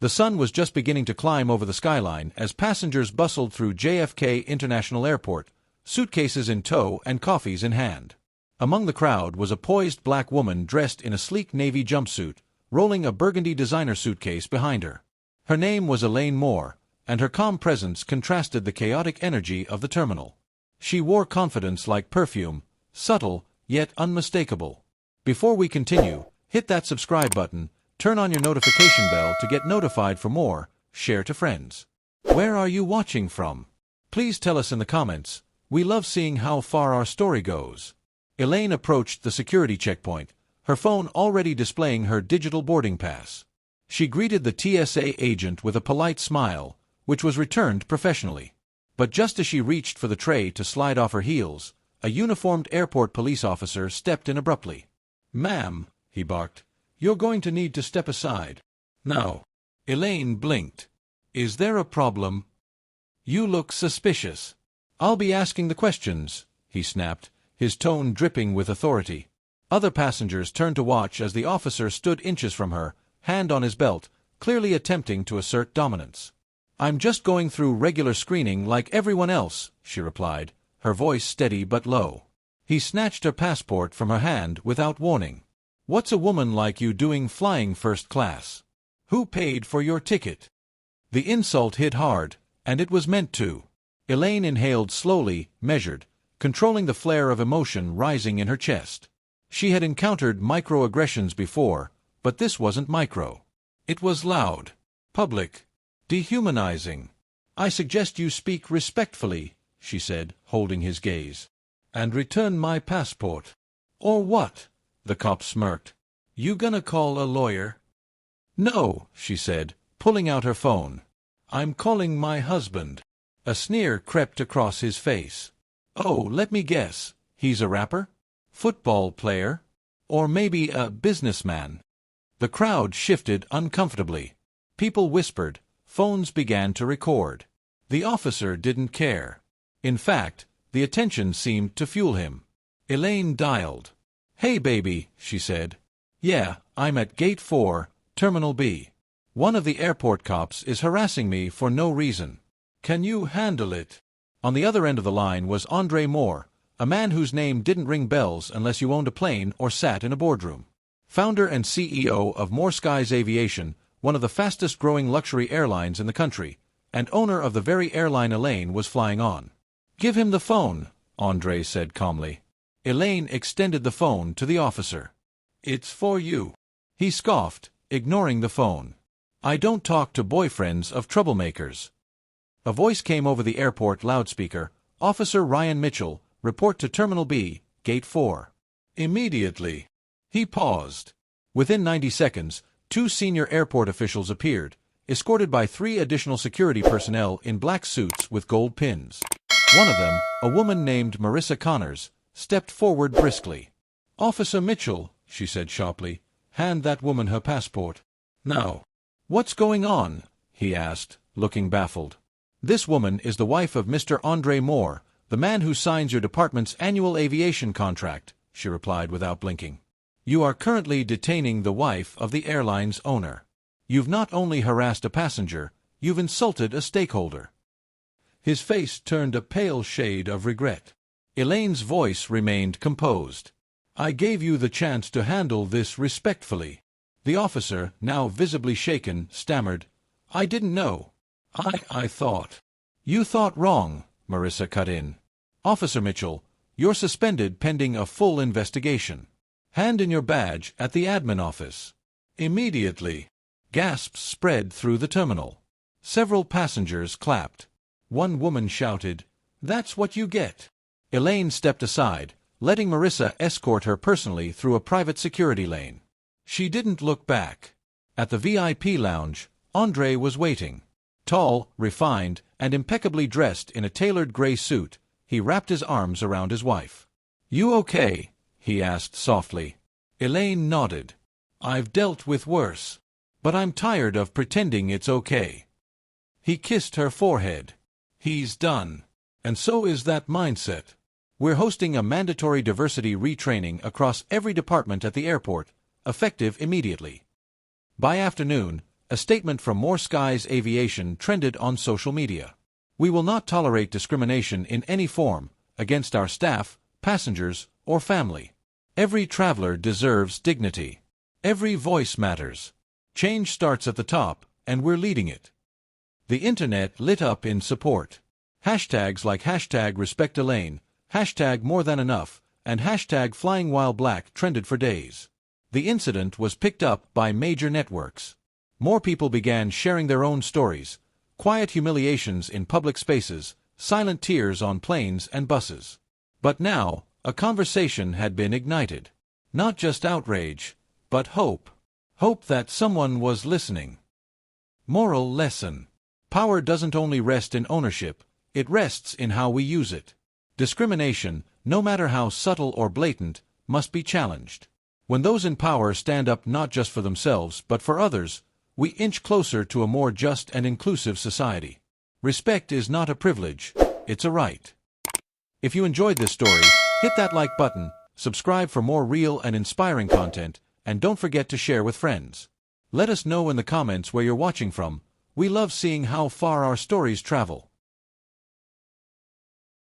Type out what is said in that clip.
The sun was just beginning to climb over the skyline as passengers bustled through JFK International Airport, suitcases in tow and coffees in hand. Among the crowd was a poised black woman dressed in a sleek navy jumpsuit, rolling a burgundy designer suitcase behind her. Her name was Elaine Moore, and her calm presence contrasted the chaotic energy of the terminal. She wore confidence like perfume, subtle, yet unmistakable. Before we continue, hit that subscribe button, turn on your notification bell to get notified for more, share to friends. Where are you watching from? Please tell us in the comments. We love seeing how far our story goes. Elaine approached the security checkpoint, her phone already displaying her digital boarding pass. She greeted the TSA agent with a polite smile, which was returned professionally. But just as she reached for the tray to slide off her heels, a uniformed airport police officer stepped in abruptly. "Ma'am," he barked, "you're going to need to step aside. Now." Elaine blinked. "Is there a problem?" "You look suspicious." "I'll be asking the questions," he snapped, his tone dripping with authority. Other passengers turned to watch as the officer stood inches from her, hand on his belt, clearly attempting to assert dominance. "I'm just going through regular screening like everyone else," she replied, her voice steady but low. He snatched her passport from her hand without warning. "What's a woman like you doing flying first class? Who paid for your ticket?" The insult hit hard, and it was meant to. Elaine inhaled slowly, measured, controlling the flare of emotion rising in her chest. She had encountered microaggressions before, but this wasn't micro. It was loud, public, dehumanizing. "I suggest you speak respectfully," she said, holding his gaze. "And return my passport." "Or what?" the cop smirked. "You gonna call a lawyer?" "No," she said, pulling out her phone. "I'm calling my husband." A sneer crept across his face. "Oh, let me guess. He's a rapper? Football player? Or maybe a businessman?" The crowd shifted uncomfortably. People whispered. Phones began to record. The officer didn't care. In fact, the attention seemed to fuel him. Elaine dialed. "Hey, baby," she said. "Yeah, I'm at Gate 4, Terminal B. One of the airport cops is harassing me for no reason. Can you handle it?" On the other end of the line was Andre Moore, a man whose name didn't ring bells unless you owned a plane or sat in a boardroom. Founder and CEO of More Skies Aviation, one of the fastest-growing luxury airlines in the country, and owner of the very airline Elaine was flying on. "Give him the phone," Andre said calmly. Elaine extended the phone to the officer. "It's for you." He scoffed, ignoring the phone. "I don't talk to boyfriends of troublemakers." A voice came over the airport loudspeaker. "Officer Ryan Mitchell, report to Terminal B, Gate 4. Immediately." He paused. Within 90 seconds, 2 senior airport officials appeared, escorted by 3 additional security personnel in black suits with gold pins. One of them, a woman named Marissa Connors, stepped forward briskly. "Officer Mitchell," she said sharply, "hand that woman her passport." "Now." "What's going on?" he asked, looking baffled. "This woman is the wife of Mr. Andre Moore, the man who signs your department's annual aviation contract," she replied without blinking. "You are currently detaining the wife of the airline's owner. You've not only harassed a passenger, you've insulted a stakeholder." His face turned a pale shade of regret. Elaine's voice remained composed. "I gave you the chance to handle this respectfully." The officer, now visibly shaken, stammered, "I didn't know. I thought." "You thought wrong," Marissa cut in. "Officer Mitchell, you're suspended pending a full investigation. Hand in your badge at the admin office. Immediately." Gasps spread through the terminal. Several passengers clapped. One woman shouted, "That's what you get." Elaine stepped aside, letting Marissa escort her personally through a private security lane. She didn't look back. At the VIP lounge, Andre was waiting. Tall, refined, and impeccably dressed in a tailored gray suit, he wrapped his arms around his wife. "You okay?" he asked softly. Elaine nodded. "I've dealt with worse. But I'm tired of pretending it's okay." He kissed her forehead. "He's done. And so is that mindset. We're hosting a mandatory diversity retraining across every department at the airport, effective immediately. By afternoon, A statement from More Skies Aviation trended on social media. We will not tolerate discrimination in any form, against our staff, passengers, or family. Every traveler deserves dignity. Every voice matters. Change starts at the top, and we're leading it. The internet lit up in support. Hashtags like #RespectElaine, #MoreThanEnough, and #FlyingWhileBlack trended for days. The incident was picked up by major networks. More people began sharing their own stories: quiet humiliations in public spaces, silent tears on planes and buses. But now, a conversation had been ignited. Not just outrage, but hope. Hope that someone was listening. Moral lesson. Power doesn't only rest in ownership, it rests in how we use it. Discrimination, no matter how subtle or blatant, must be challenged. When those in power stand up not just for themselves but for others, we inch closer to a more just and inclusive society. Respect is not a privilege, it's a right. If you enjoyed this story, hit that like button, subscribe for more real and inspiring content, and don't forget to share with friends. Let us know in the comments where you're watching from. We love seeing how far our stories travel.